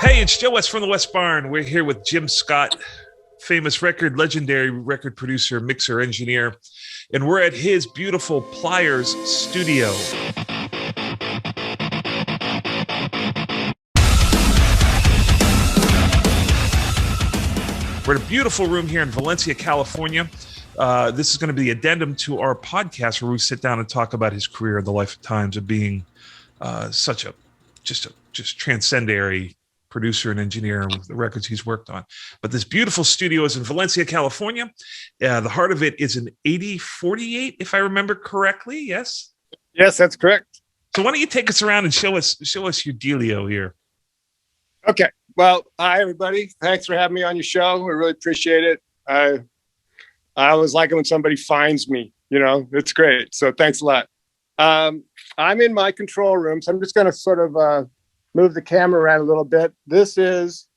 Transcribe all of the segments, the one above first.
Hey, it's Joe West from the West Barn. We're here with Jim Scott, famous legendary record producer, mixer, engineer, and we're at his beautiful Plyrz studio. We're in a beautiful room here in Valencia, California. This is going to be the addendum to our podcast where we sit down and talk about his career and the life and times of being such a transcendary producer and engineer with the records he's worked on. But this beautiful studio is in Valencia, California. The heart of it is an 8048, if I remember correctly. Yes. Yes, that's correct. So why don't you take us around and show us your dealio here? Okay. Well, hi everybody. Thanks for having me on your show. We really appreciate it. I always like it when somebody finds me. You know, it's great. So thanks a lot. I'm in my control room, so I'm just going to sort of move the camera around a little bit. This is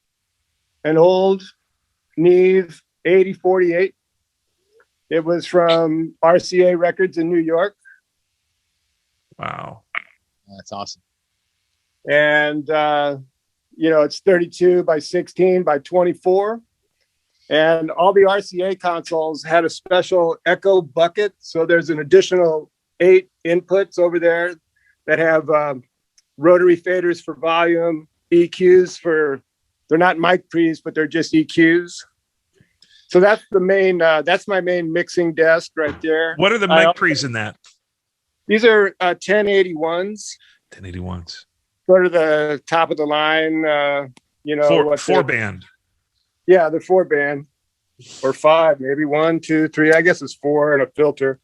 an old Neve 8048. It was from RCA Records in New York. Wow. That's awesome. And, it's 32 by 16 by 24. And all the RCA consoles had a special echo bucket. So there's an additional 8 inputs over there that have rotary faders for volume, EQs they're not mic pre's, but they're just EQs. So that's that's my main mixing desk right there. What are the mic pre's in that? These are 1081s. 1081s. Sort of the top of the line, four band. Yeah, they're 4 band or 5, maybe 1, 2, 3. I guess it's 4 and a filter.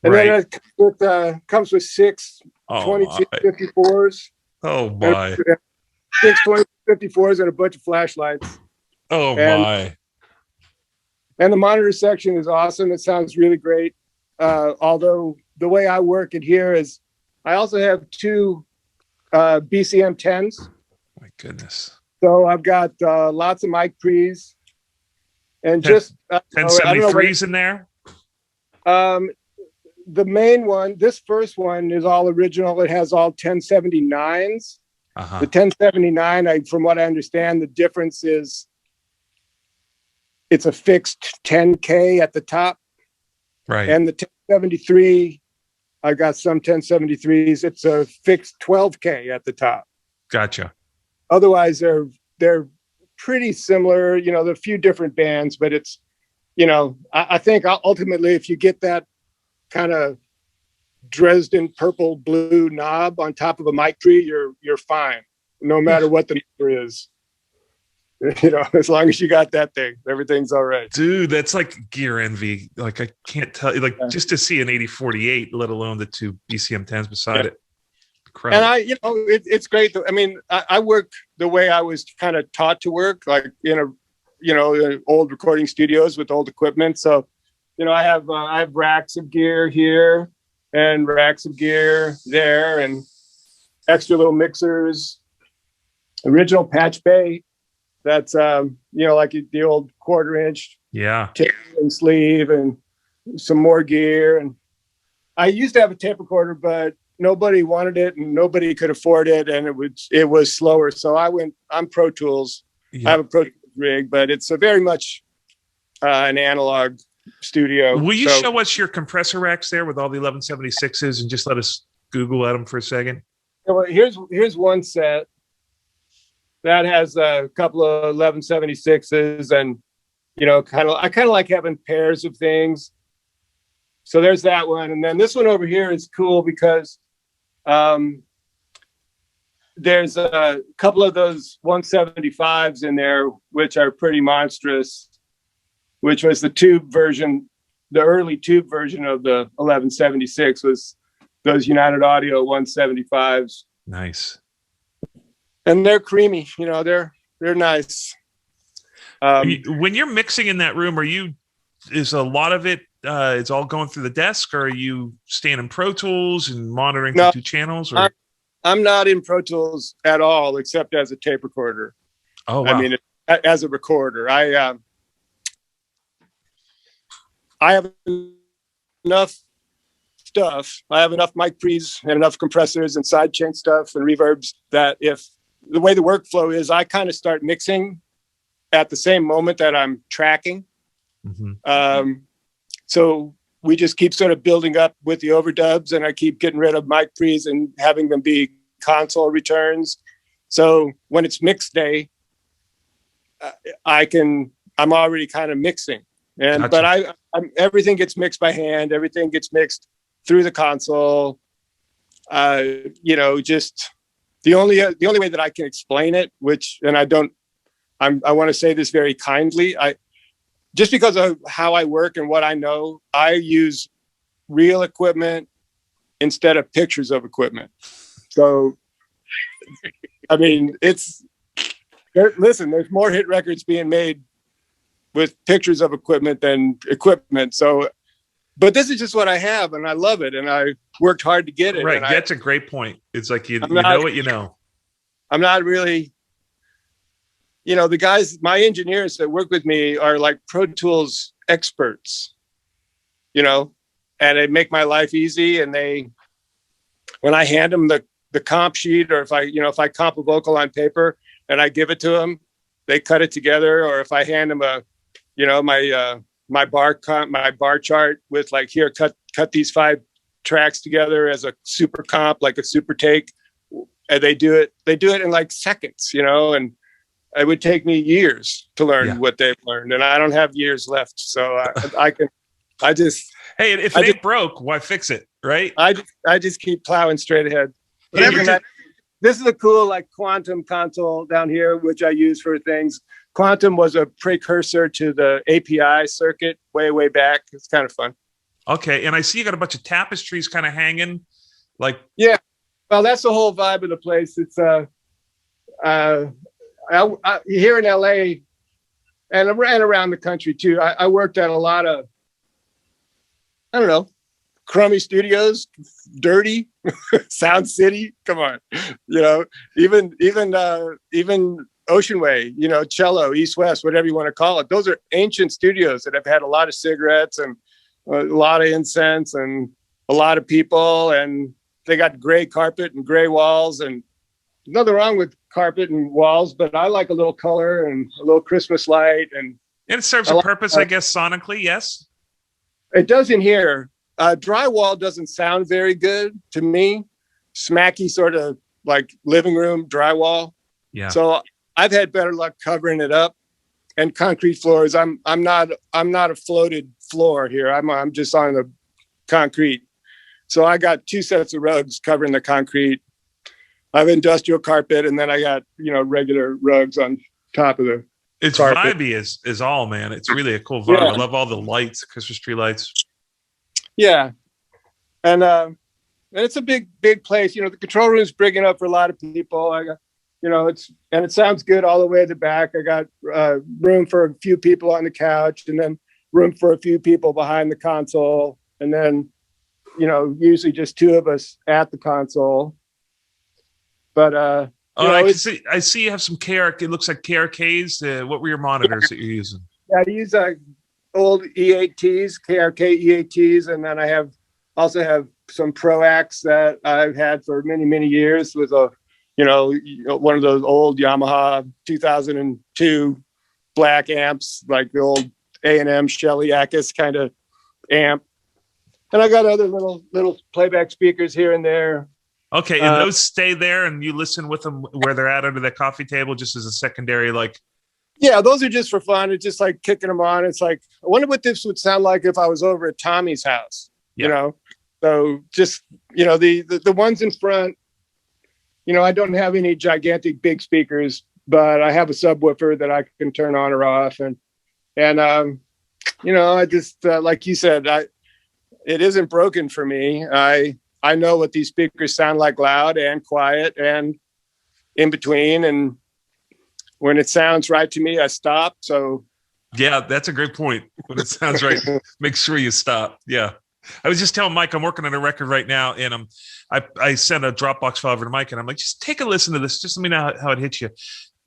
And right. Then it comes with 6 2254s. Oh my. 6 2254s and a bunch of flashlights. Oh my. And the monitor section is awesome. It sounds really great. Although the way I work it here is I also have 2 BCM10s. My goodness. So I've got lots of mic pre's and just 1073s in there. The main one, this first one is all original. It has all 1079s. Uh-huh. The 1079, from what I understand, the difference is it's a fixed 10K at the top. Right. And the 1073, I got some 1073s. It's a fixed 12K at the top. Gotcha. Otherwise, they're pretty similar. There are a few different bands, but it's, I think ultimately if you get that kind of Dresden purple blue knob on top of a mic pre, you're fine, no matter what the number is. As long as you got that thing, everything's all right. Dude, that's like gear envy. Like I can't tell you, just to see an 8048, let alone the 2 BCM10s beside it. Incredible. And it's great. I mean, I work the way I was kind of taught to work, like in old recording studios with old equipment. So, I have racks of gear here and racks of gear there and extra little mixers, original patch bay. That's, like the old 1/4 inch. Yeah. Tape and sleeve and some more gear. And I used to have a tape recorder, but nobody wanted it and nobody could afford it. And it was slower. So I'm Pro Tools. Yeah. I have a Pro Tools rig, but it's a very much an analog studio. Will you show us your compressor racks there with all the 1176s and just let us Google at them for a second? Well, here's one set that has a couple of 1176s and, I kind of like having pairs of things. So there's that one. And then this one over here is cool because there's a couple of those 175s in there, which are pretty monstrous, which was the tube version. The early tube version of the 1176 was those United Audio 175s. Nice. And they're creamy, they're nice. When you're mixing in that room, is a lot of it, it's all going through the desk, or are you staying in Pro Tools and monitoring the 2 channels? Or? I'm not in Pro Tools at all, except as a tape recorder. Oh, wow. I mean, as a recorder, I have enough stuff. I have enough mic pre's and enough compressors and sidechain stuff and reverbs that if the way the workflow is, I kind of start mixing at the same moment that I'm tracking. So we just keep sort of building up with the overdubs, and I keep getting rid of mic pre's and having them be console returns. So when it's mix day, I'm already kind of mixing, and gotcha. But everything gets mixed by hand. Everything gets mixed through the console. Just the only way that I can explain it, I want to say this very kindly. Just because of how I work and what I know, I use real equipment instead of pictures of equipment. So, I mean, there's more hit records being made with pictures of equipment than equipment. So, but this is just what I have, and I love it, and I worked hard to get it. Right, that's a great point. It's like you know what you know. I'm not really... the guys, my engineers that work with me are like Pro Tools experts, and they make my life easy. And when I hand them the comp sheet, or if I comp a vocal on paper and I give it to them, they cut it together. Or if I hand them my bar chart with like, here, cut these 5 tracks together as a super comp, like a super take, and they do it in like seconds, and it would take me years to learn what they've learned, and I don't have years left. So hey, if it ain't broke, why fix it? Right. I just keep plowing straight ahead. This is a cool like Quantum console down here, which I use for things. Quantum was a precursor to the API circuit way back. It's kind of fun. Okay. And I see you got a bunch of tapestries kind of hanging like. Yeah. Well, that's the whole vibe of the place. It's here in LA and I ran around the country too. I worked at a lot of, I don't know, crummy studios, dirty, Sound City. Come on, even Ocean Way, Cello, East West, whatever you want to call it. Those are ancient studios that have had a lot of cigarettes and a lot of incense and a lot of people, and they got gray carpet and gray walls, and nothing wrong with carpet and walls, but I like a little color and a little Christmas light, and it serves a purpose, I guess, sonically. Yes, it does in here. Drywall doesn't sound very good to me. Smacky, sort of like living room drywall. Yeah. So I've had better luck covering it up. And concrete floors. I'm not a floated floor here. I'm just on the concrete. So I got 2 sets of rugs covering the concrete. I have industrial carpet, and then I got regular rugs on top of the. It's carpet. Vibey is all, man. It's really a cool vibe. Yeah. I love all the lights, Christmas tree lights. Yeah, and it's a big place. The control room's big enough for a lot of people. I got, it sounds good all the way to the back. I got room for a few people on the couch, and then room for a few people behind the console, and then usually just 2 of us at the console. But I see you have some KRK. It looks like KRKs. What were your monitors that you're using? Yeah, I use old E8Ts, KRK E8Ts, and then I also have some ProAx that I've had for many years with a one of those old Yamaha 2002 black amps, like the old A&M Shelly Akis kind of amp. And I got other little playback speakers here and there. Okay, and those stay there, and you listen with them where they're at under the coffee table, just as a secondary, like. Yeah, those are just for fun. It's just like kicking them on. It's like, I wonder what this would sound like if I was over at Tommy's house. Yeah. So just the ones in front. I don't have any gigantic big speakers, but I have a subwoofer that I can turn on or off, and I just like you said, it isn't broken for me. I know what these speakers sound like, loud and quiet and in between. And when it sounds right to me, I stop. So yeah, that's a great point. When it sounds right, make sure you stop. Yeah. I was just telling Mike, I'm working on a record right now, and I sent a Dropbox file over to Mike, and I'm like, just take a listen to this. Just let me know how it hits you.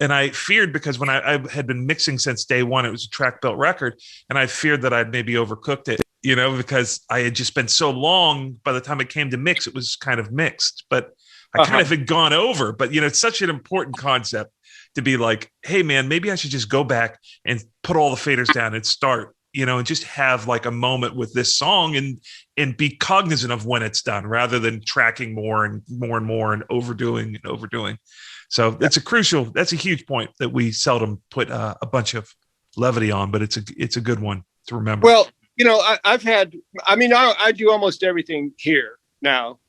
And I feared, because when I had been mixing since day one, it was a track built record, and I feared that I'd maybe overcooked it, because I had just been so long. By the time it came to mix, it was kind of mixed. But I kind of had gone over, but it's such an important concept to be like, hey man, maybe I should just go back and put all the faders down and start, and just have like a moment with this song and be cognizant of when it's done rather than tracking more and more and overdoing. So that's a huge point that we seldom put a bunch of levity on, but it's a good one to remember. Well, I do almost everything here now.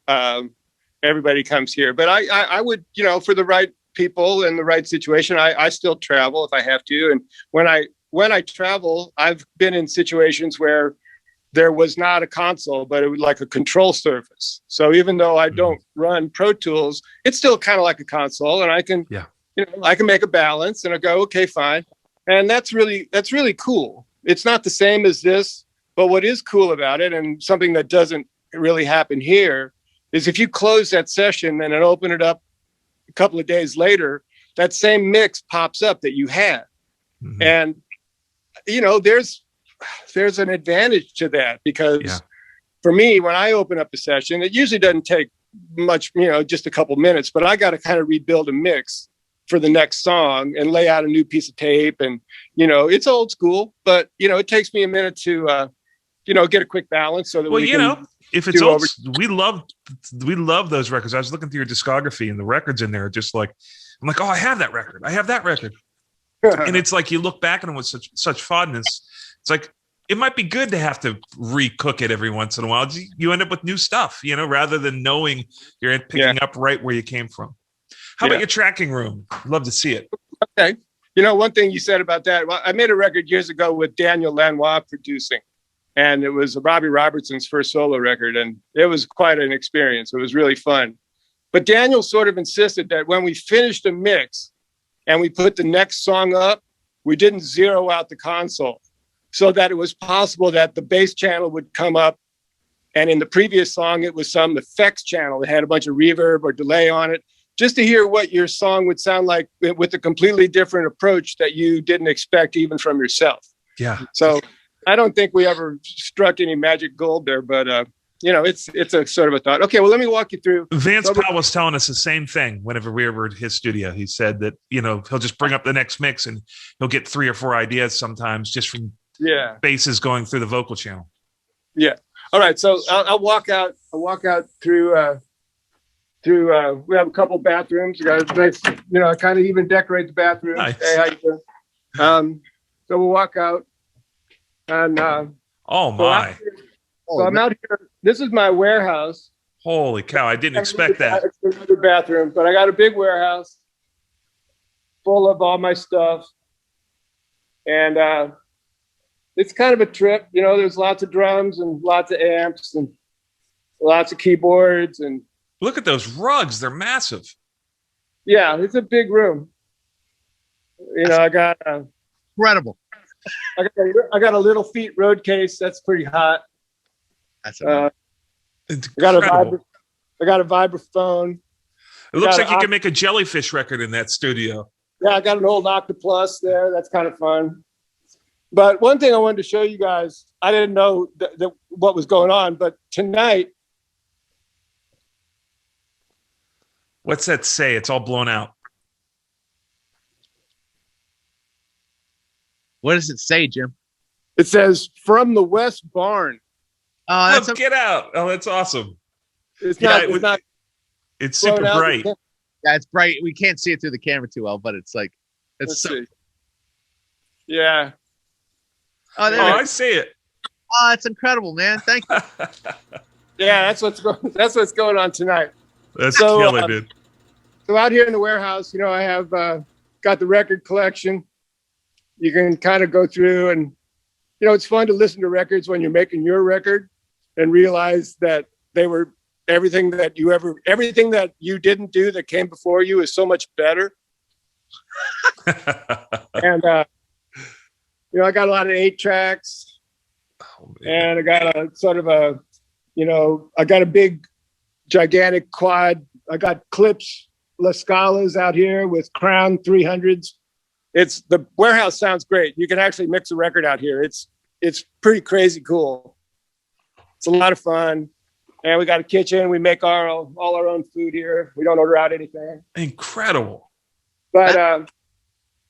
Everybody comes here, but I would, for the right people in the right situation, I still travel if I have to. And when I travel, I've been in situations where there was not a console, but it was like a control surface. So even though I don't run Pro Tools, it's still kind of like a console, and I can, I can make a balance, and I go, okay, fine. And that's really cool. It's not the same as this, but what is cool about it, and something that doesn't really happen here, is if you close that session and then open it up a couple of days later, that same mix pops up that you had. Mm-hmm. And, there's an advantage to that, because for me, when I open up a session, it usually doesn't take much, just a couple minutes, but I got to kind of rebuild a mix for the next song and lay out a new piece of tape. And, it's old school, but, it takes me a minute to, get a quick balance so that if it's old, we love those records. I was looking through your discography, and the records in there are just like, I'm like, oh, I have that record. And it's like, you look back on it with such fondness. It's like, it might be good to have to recook it every once in a while. You end up with new stuff, rather than knowing you're picking up right where you came from. How about your tracking room? I'd love to see it. Okay. One thing you said about that, well, I made a record years ago with Daniel Lanois producing, and it was Robbie Robertson's first solo record, and it was quite an experience. It was really fun. But Daniel sort of insisted that when we finished a mix and we put the next song up, we didn't zero out the console, so that it was possible that the bass channel would come up, and in the previous song, it was some effects channel that had a bunch of reverb or delay on it, just to hear what your song would sound like with a completely different approach that you didn't expect even from yourself. Yeah. So I don't think we ever struck any magic gold there, but it's a sort of a thought. Okay, well, let me walk you through. Vance Powell was telling us the same thing whenever we were at his studio. He said that, he'll just bring up the next mix and he'll get 3 or 4 ideas sometimes just from basses going through the vocal channel. Yeah. All right. So I'll walk out through we have a couple bathrooms. We got a nice, I kind of even decorate the bathroom. Nice. Hey, how you doing? So we'll walk out, and oh my. So I'm out here. This is my warehouse. Holy cow! I didn't expect that. It's another bathroom, but I got a big warehouse full of all my stuff, and it's kind of a trip. There's lots of drums and lots of amps and lots of keyboards, and look at those rugs. They're massive. Yeah, it's a big room. I got incredible. I got a Little Feet road case. That's pretty hot. That's I got a vibraphone. It looks like you can make a jellyfish record in that studio. Yeah, I got an old Octoplus there. That's kind of fun. But one thing I wanted to show you guys, I didn't know what was going on, but tonight. What's that say? It's all blown out. What does it say, Jim? It says "From the West Barn." Oh, get out! Oh, that's awesome. It's not. It's super bright. Yeah, it's bright. We can't see it through the camera too well, but it's like Let's see. Yeah. Oh, I see it. Oh, it's incredible, man! Thank you. Yeah, that's what's going on tonight. That's killing, dude. So out here in the warehouse, I have got the record collection. You can kind of go through, and it's fun to listen to records when you're making your record and realize that they were everything that you didn't do that came before you is so much better. And I got a lot of 8 tracks, and I got a sort of I got a big gigantic quad. I got Clips La Scalas out here with Crown 300s. The warehouse sounds great. You can actually mix a record out here. It's pretty crazy cool. It's a lot of fun. And we got a kitchen. We make all our own food here. We don't order out anything. Incredible. But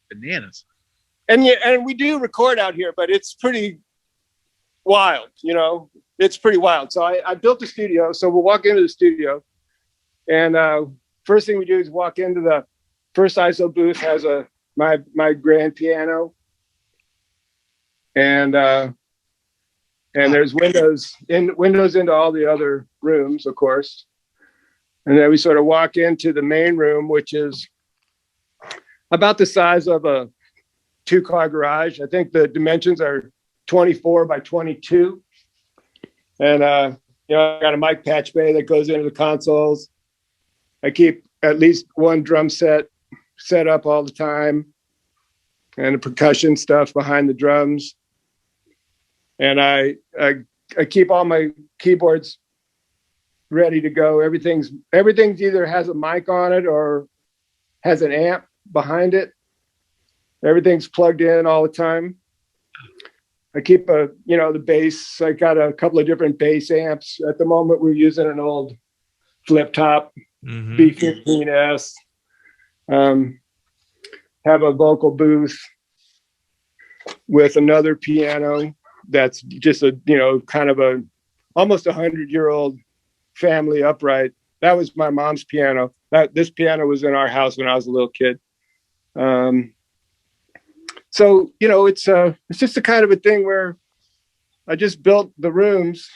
Bananas. and we do record out here, but it's pretty wild, you know. It's pretty wild. So I built a studio. So we'll walk into the studio, and first thing we do is walk into the first ISO booth. Has my grand piano, and there's windows into all the other rooms, of course. And then we sort of walk into the main room, which is about the size of a 2-car garage. I think the dimensions are 24 by 22. And, you know, I got a mic patch bay that goes into the consoles. I keep at least one drum set up all the time, and the percussion stuff behind the drums. And I keep all my keyboards ready to go. Everything's either has a mic on it or has an amp behind it. Everything's plugged in all the time. I keep the bass. I got a couple of different bass amps. At the moment, we're using an old flip top B15S. Have a vocal booth with another piano that's just kind of a almost 100-year-old family upright. That was my mom's piano. This piano was in our house when I was a little kid. So, you know, it's just a kind of a thing where I just built the rooms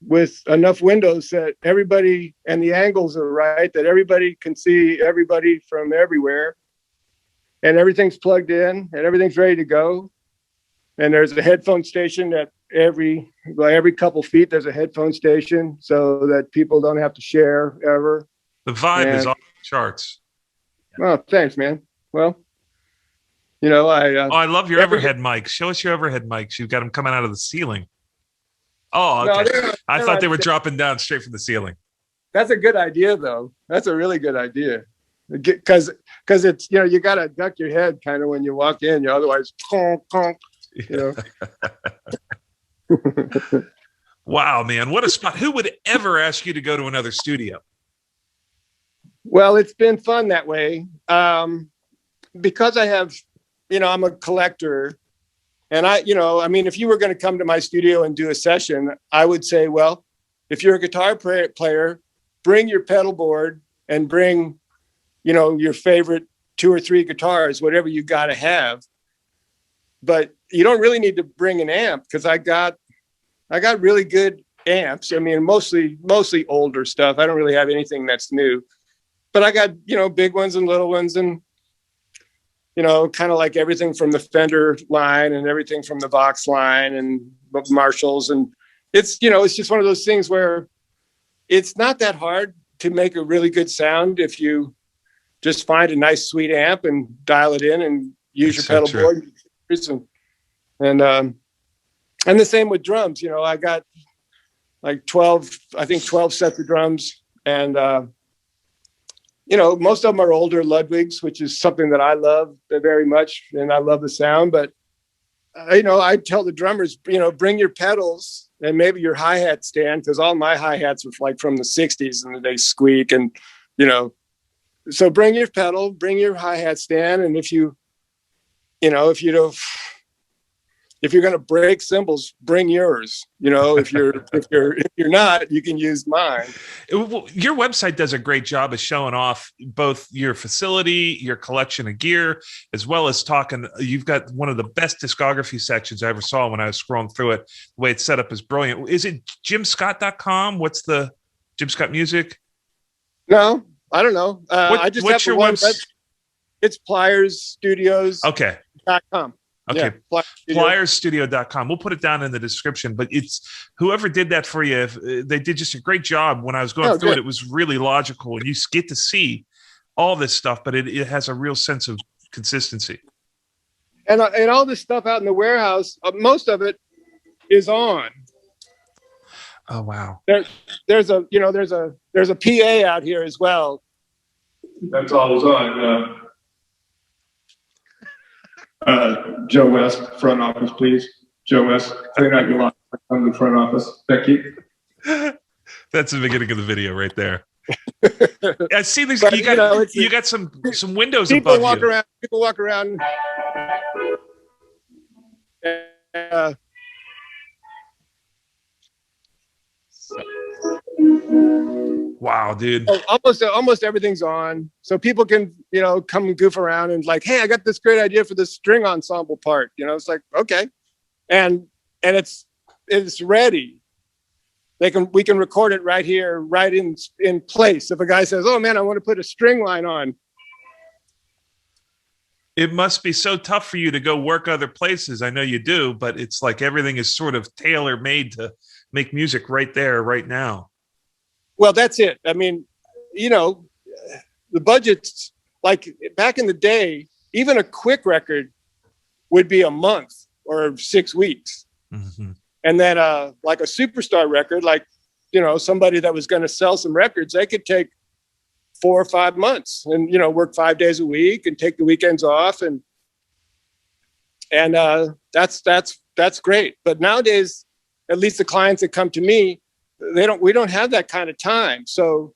with enough windows that everybody, and the angles are right, that everybody can see everybody from everywhere, and everything's plugged in and everything's ready to go. And there's a headphone station at every couple feet. There's a headphone station so that people don't have to share ever. The vibe is off the charts. Oh, thanks, man. Well, you know, I love your overhead mics. Show us your overhead mics. You've got them coming out of the ceiling. Oh, okay. No, I thought they were dropping down straight from the ceiling. That's a good idea, though. That's a really good idea. Because it's, you know, you got to duck your head kind of when you walk in. You otherwise, you know. Wow, man. What a spot. Who would ever ask you to go to another studio? Well, it's been fun that way. Because I have, you know, I'm a collector, and if you were going to come to my studio and do a session, I would say, well, if you're a guitar player, bring your pedal board and bring, you know, your favorite 2 or 3 guitars, whatever you got to have. But you don't really need to bring an amp, because I got really good amps. I mean, mostly older stuff. I don't really have anything that's new, but I got, you know, big ones and little ones, and, you know, kind of like everything from the Fender line and everything from the Vox line and Marshalls. And it's, you know, it's just one of those things where it's not that hard to make a really good sound if you just find a nice, sweet amp and dial it in and use your pedal board. And the same with drums. You know, I got like 12 sets of drums, and you know, most of them are older Ludwigs, which is something that I love very much, and I love the sound. But you know, I tell the drummers, you know, bring your pedals and maybe your hi-hat stand, because all my hi-hats are like from the 60s and they squeak, and you know, so bring your pedal, bring your hi-hat stand, and if you're going to break cymbals, bring yours. You know, if you're not, you can use mine. Your website does a great job of showing off both your facility, your collection of gear, as well as talking. You've got one of the best discography sections I ever saw when I was scrolling through it. The way it's set up is brilliant. Is it jimscott.com? What's the Jim Scott Music? No, I don't know. I just what's have your one. website? It's Plyrz Studios. Okay. .com. Okay. Yeah, Plyrzstudio.com. We'll put it down in the description, but it's whoever did that for you. They did just a great job. When I was going through it, it was really logical, and you get to see all this stuff, but it has a real sense of consistency. And all this stuff out in the warehouse, most of it is on. Oh, wow. There's a PA out here as well. That's always on. Joe West, front office, please. Joe West, clean out your lot. Come to the front office. Thank you. That's the beginning of the video right there. I see these. But, You got some windows people above walk you. around. People walk around. Wow, dude. Almost everything's on, so people can come and goof around and like, hey, I got this great idea for this string ensemble part. It's like, okay, and it's ready. We can record it right here, right in place. If a guy says, oh man, I want to put a string line on. It must be so tough for you to go work other places. I know you do, but it's like everything is sort of tailor made to make music right there, right now. Well, that's it. I mean, the budgets, like back in the day, even a quick record would be a month or 6 weeks. Mm-hmm. And then like a superstar record, like, somebody that was going to sell some records, they could take 4 or 5 months and, work 5 days a week and take the weekends off. And that's great. But nowadays, at least the clients that come to me, we don't have that kind of time. So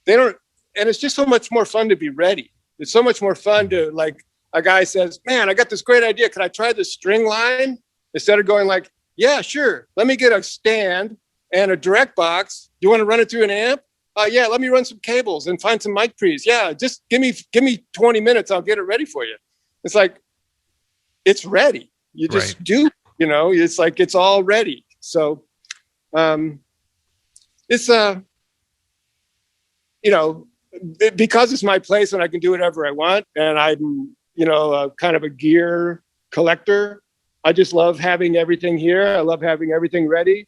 they don't, and it's just so much more fun to be ready. It's so much more fun to, like, a guy says, man, I got this great idea. Can I try the string line? Instead of going like, yeah, sure. Let me get a stand and a direct box. Do you want to run it through an amp? Yeah, let me run some cables and find some mic pre's. Yeah, just give me 20 minutes. I'll get it ready for you. It's like, it's ready. You just do, it's like, it's all ready. So it's because it's my place and I can do whatever I want. And I'm, kind of a gear collector. I just love having everything here. I love having everything ready.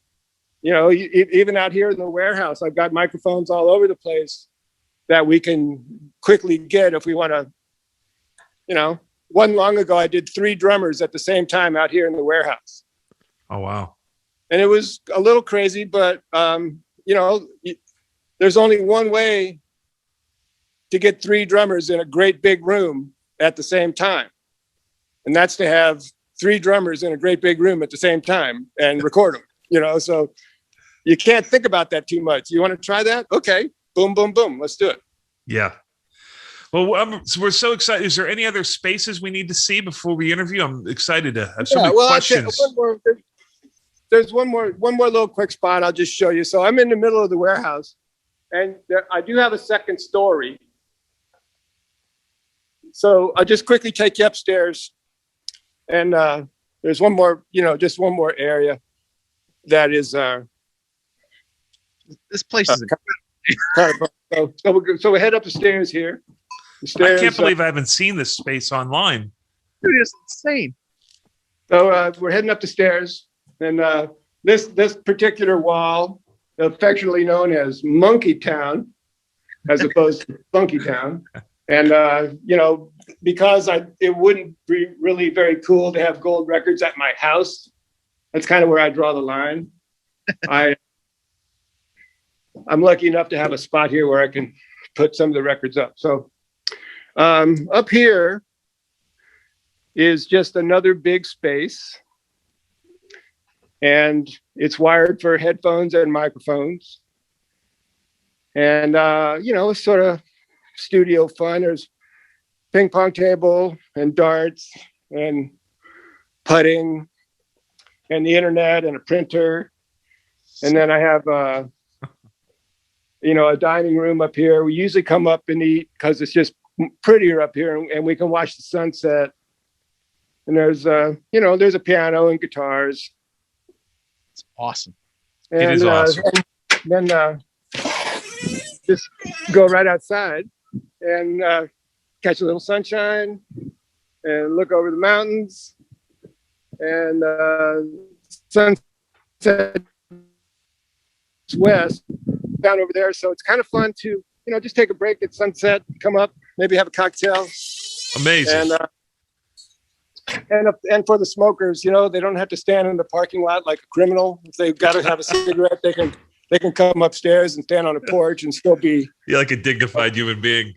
Even out here in the warehouse, I've got microphones all over the place that we can quickly get if we want to, one long ago, I did 3 drummers at the same time out here in the warehouse. Oh, wow. And it was a little crazy, but, there's only one way to get 3 drummers in a great big room at the same time. And that's to have 3 drummers in a great big room at the same time and record them, so you can't think about that too much. You want to try that? Okay. Boom, boom, boom. Let's do it. Yeah. Well, so we're so excited. Is there any other spaces we need to see before we interview? I'm excited to have so many questions. There's one more little quick spot I'll just show you. So I'm in the middle of the warehouse, and I do have a second story. So I'll just quickly take you upstairs, and there's one more, just one more area that is. This place is so we head up the stairs here. I can't believe I haven't seen this space online. Dude, it's insane. So we're heading up the stairs, and this particular wall, affectionately known as Monkeytown, as opposed to Funkytown, and because it wouldn't be really very cool to have gold records at my house. That's kind of where I draw the line. I'm lucky enough to have a spot here where I can put some of the records up. So up here is just another big space, and it's wired for headphones and microphones. And, it's sort of studio fun. There's ping pong table and darts and putting and the internet and a printer. And then I have, a dining room up here. We usually come up and eat because it's just prettier up here, and we can watch the sunset. And there's, there's a piano and guitars. It's awesome. And, it is awesome. Then just go right outside and catch a little sunshine and look over the mountains and sunset west down over there. So it's kind of fun to, just take a break at sunset, come up, maybe have a cocktail. Amazing. And for the smokers, they don't have to stand in the parking lot like a criminal. If they've got to have a cigarette, they can come upstairs and stand on a porch and still be. You're like a dignified human being.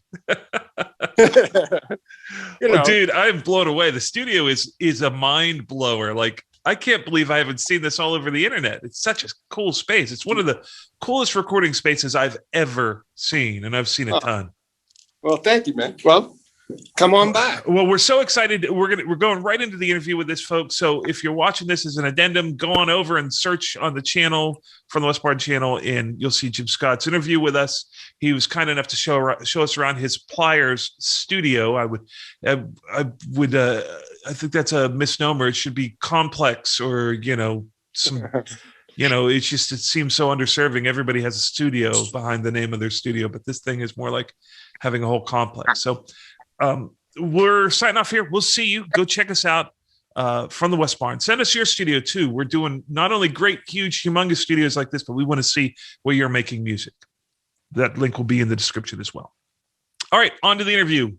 Dude, I'm blown away. The studio is a mind blower. Like I can't believe I haven't seen this all over the internet. It's such a cool space. It's one of the coolest recording spaces I've ever seen, and I've seen a ton. Well, thank you, man. Well, come on by. Well, we're so excited. We're going right into the interview with this, folks. So if you're watching this as an addendum, go on over and search on the channel, from the West Barn channel, and you'll see Jim Scott's interview with us. He was kind enough to show us around his Plyrz studio. I think that's a misnomer. It should be complex, or some. It seems so underserving. Everybody has a studio behind the name of their studio, but this thing is more like having a whole complex. So we're signing off here. We'll see you. Go check us out from the West Barn. Send us your studio too. We're doing not only great, huge, humongous studios like this, but we want to see where you're making music. That link will be in the description as well. All right, on to the interview.